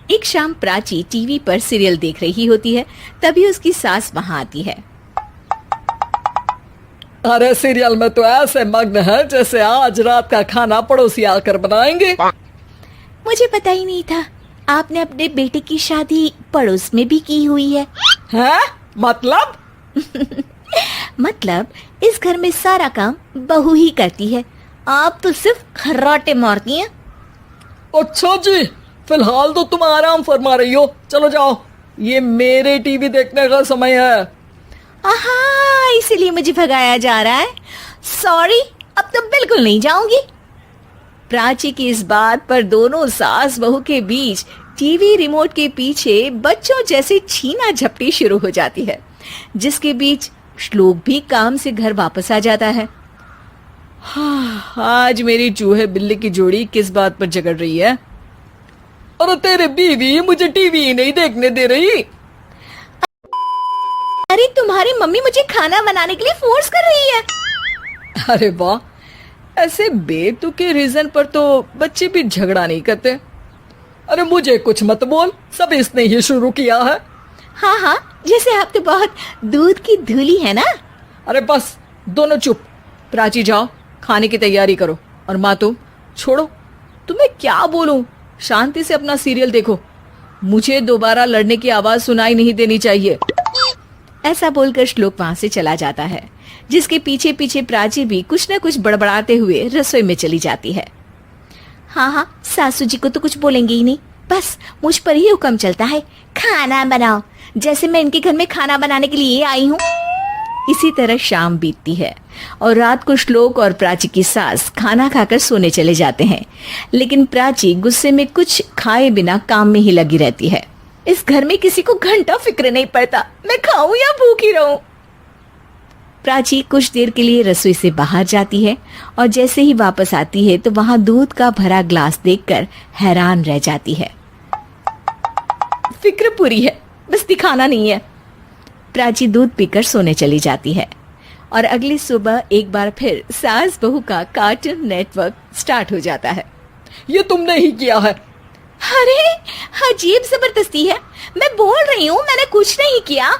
एक शाम प्राची टीवी पर सीरियल देख रही होती है। तभी उसकी सास वहां आती है। अरे सीरियल में तो ऐसे मग्न है जैसे आज रात का खाना पड़ोसी आकर बनाएंगे। मुझे पता ही नहीं था आपने अपने बेटे की शादी पड़ोस में भी की हुई है। हैं? मतलब? मतलब इस घर में सारा काम बहू ही करती है, आप तो सिर्फ खर्राटे मारती हैं। अच्छा जी, फिलहाल तो तुम आराम फरमा रही हो, चलो जाओ, ये मेरे टीवी देखने का समय है। आहा, इसीलिए मुझे भगाया जा रहा है। सॉरी, अब तो बिल्कुल नहीं जाऊंगी। प्राची की इस बात पर दोनों सास बहू के बीच टीवी रिमोट के पीछे बच्चों जैसे छीना झपटी शुरू हो जाती है, जिसके बीच श्लोक भी काम से घर वापस आ जाता है। आज मेरी चूहे बिल्ली की जोड़ी किस बात पर झगड़ रही है? अरे तेरे बीवी मुझे टीवी ही नहीं देखने दे रही। अरे तुम्हारी मम्मी मुझे खाना बनाने के लिए फोर्स कर रही है। अरे वाह, ऐसे बेतुके रीजन पर तो बच्चे भी झगड़ा नहीं करते। अरे मुझे कुछ मत बोल, सब इसने ही शुरू किया है। हाँ हाँ, जैसे आप तो बहुत दूध की धूली है ना। अरे बस, दोनों चुप। प्राची जाओ, खाने की तैयारी करो। और माँ तुम छोड़ो, तुम्हें क्या बोलूं, शांति से अपना सीरियल देखो, मुझे दोबारा लड़ने की आवाज सुनाई नहीं देनी चाहिए। ऐसा बोलकर श्लोक वहां से चला जाता है, जिसके पीछे पीछे प्राची भी कुछ न कुछ बड़बड़ाते हुए रसोई में चली जाती है। हाँ हाँ, सासू जी को तो कुछ बोलेंगे ही नहीं, बस मुझ पर ही हुक्म चलता है, खाना बनाओ, जैसे मैं इनके घर में खाना बनाने के लिए आई हूँ। इसी तरह शाम बीतती है और रात को श्लोक और प्राची की सास खाना खाकर सोने चले जाते हैं, लेकिन प्राची गुस्से में कुछ खाए बिना काम में ही लगी रहती है। इस घर में किसी को घंटा फिक्र नहीं पड़ता, मैं खाऊं या भूखी रहूं। प्राची कुछ देर के लिए रसोई से बाहर जाती है और जैसे ही वापस आती है तो वहां दूध का भरा ग्लास देखकर हैरान रह जाती है। फिक्र पूरी है, बस दिखाना नहीं है। प्राची दूध पीकर सोने चली जाती है और अगली सुबह एक बार फिर सास बहू का कार्टून नेटवर्क स्टार्ट हो जाता है। ये तुमने ही किया है। अरे अजीब जबरदस्ती है, मैं बोल रही हूँ मैंने कुछ नहीं किया।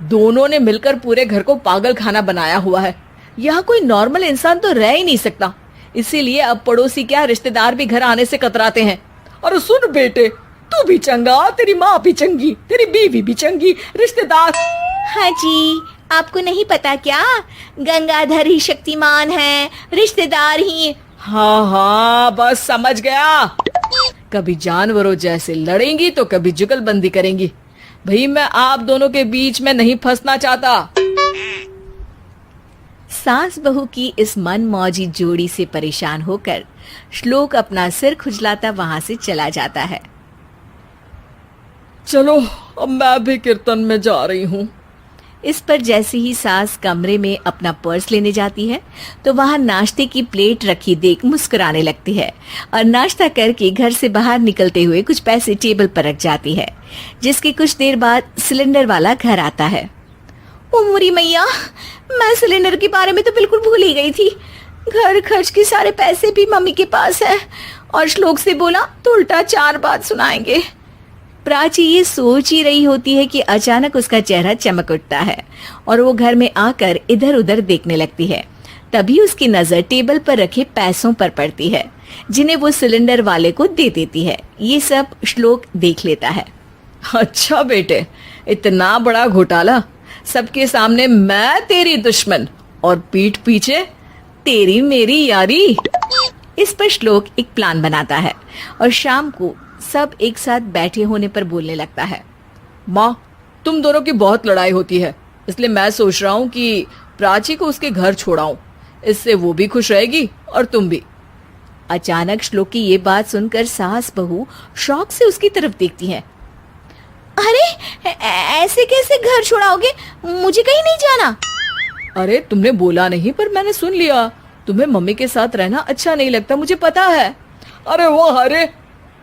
दोनों ने मिलकर पूरे घर को पागल खाना बनाया हुआ है। यहाँ कोई नॉर्मल इंसान तो रह ही नहीं सकता, इसीलिए अब पड़ोसी क्या रिश्तेदार भी घर आने से कतराते हैं। और सुन बेटे, तू भी चंगा, तेरी माँ भी चंगी, तेरी बीवी भी चंगी, रिश्तेदार। हाँ जी, आपको नहीं पता क्या, गंगाधर ही शक्तिमान है, रिश्तेदार ही। हाँ हाँ, बस समझ गया। कभी जानवरों जैसे लड़ेंगी तो कभी जुगलबंदी करेंगी। भाई मैं आप दोनों के बीच में नहीं फंसना चाहता। सास बहू की इस मन मौजी जोड़ी से परेशान होकर श्लोक अपना सिर खुजलाता वहां से चला जाता है। चलो अब मैं भी कीर्तन में जा रही हूँ। इस पर जैसे ही सास कमरे में अपना पर्स लेने जाती है तो वहां नाश्ते की प्लेट रखी देख मुस्कुराने लगती है और नाश्ता करके घर से बाहर निकलते हुए कुछ पैसे टेबल पर रख जाती है, जिसके कुछ देर बाद सिलेंडर वाला घर आता है। ओ मुरी मैया, मैं सिलेंडर के बारे में तो बिल्कुल भूल ही गई थी। घर खर्च के सारे पैसे भी मम्मी के पास है और श्लोक से बोला तो उल्टा 4 बात सुनाएंगे। प्राची ये सोच ही रही होती है कि अचानक उसका चेहरा चमक उठता है और वो घर में आकर इधर उधर देखने लगती है। तभी उसकी नजर टेबल पर रखे पैसों पर पड़ती है, जिन्हें वो सिलेंडर वाले को दे देती है। ये सब श्लोक देख लेता है। अच्छा बेटे, इतना बड़ा घोटाला, सबके सामने मैं तेरी दुश्मन और पीठ पीछे तेरी मेरी यारी। इस पर श्लोक एक प्लान बनाता है और शाम को सब एक साथ बैठे होने पर बोलने लगता है। माँ, तुम दोनों की बहुत लड़ाई होती है, इसलिए मैं सोच रहा हूँ कि प्राची को उसके घर छोड़ाऊं, इससे वो भी खुश रहेगी और तुम भी। अचानक श्लोक की ये बात सुनकर सास बहू शौक से उसकी तरफ देखती हैं। अरे ऐसे कैसे घर छोड़ाओगे, मुझे कहीं नहीं जाना। अरे तुमने बोला नहीं पर मैंने सुन लिया, तुम्हें मम्मी के साथ रहना अच्छा नहीं लगता, मुझे पता है। अरे वो अरे,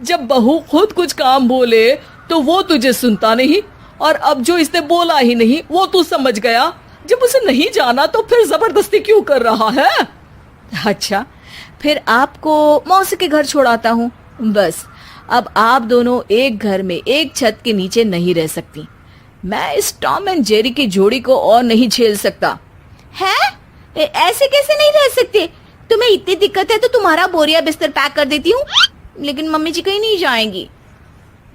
जब बहू खुद कुछ काम बोले तो वो तुझे सुनता नहीं, और अब जो इसने बोला ही नहीं वो तू समझ गया। जब उसे नहीं जाना तो फिर जबरदस्ती क्यों कर रहा है? अच्छा, फिर आपको मौसी के घर छोड़ाता हूँ, बस अब आप दोनों एक घर में एक छत के नीचे नहीं रह सकती। मैं इस टॉम एंड जेरी की जोड़ी को और नहीं झेल सकता। है? ऐसे कैसे नहीं रह सकते? तुम्हें इतनी दिक्कत है तो तुम्हारा बोरिया बिस्तर पैक कर देती हूँ, लेकिन मम्मी जी कहीं नहीं जाएंगी।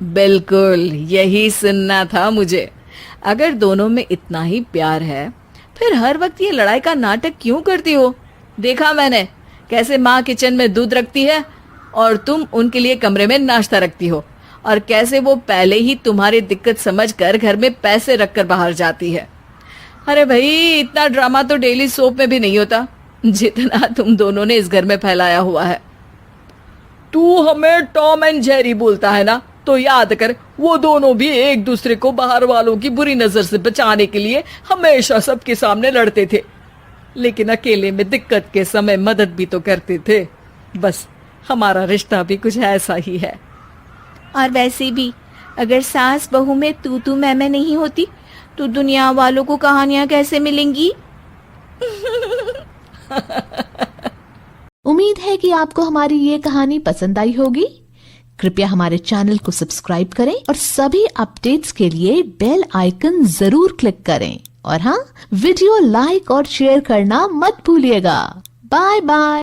बिल्कुल यही सुनना था मुझे। अगर दोनों में इतना ही प्यार है फिर हर वक्त ये लड़ाई का नाटक क्यों करती हो? देखा मैंने कैसे माँ किचन में दूध रखती है और तुम उनके लिए कमरे में नाश्ता रखती हो, और कैसे वो पहले ही तुम्हारी दिक्कत समझकर घर में पैसे रखकर बाहर जाती है। अरे भाई, इतना ड्रामा तो डेली सोप में भी नहीं होता जितना तुम दोनों ने इस घर में फैलाया हुआ है। तू हमें टॉम एंड जेरी बोलता है ना, तो याद कर वो दोनों भी एक दूसरे को बाहर वालों की बुरी नजर से बचाने के लिए हमेशा सबके सामने लड़ते थे, लेकिन अकेले में दिक्कत के समय मदद भी तो करते थे। बस हमारा रिश्ता भी कुछ ऐसा ही है। और वैसे भी अगर सास बहू में तू मैं नहीं होती तो दुनिया वालों को कहानियां कैसे मिलेंगी? उम्मीद है कि आपको हमारी ये कहानी पसंद आई होगी। कृपया हमारे चैनल को सब्सक्राइब करें और सभी अपडेट्स के लिए बेल आइकन जरूर क्लिक करें। और हाँ, वीडियो लाइक और शेयर करना मत भूलिएगा। Bye bye.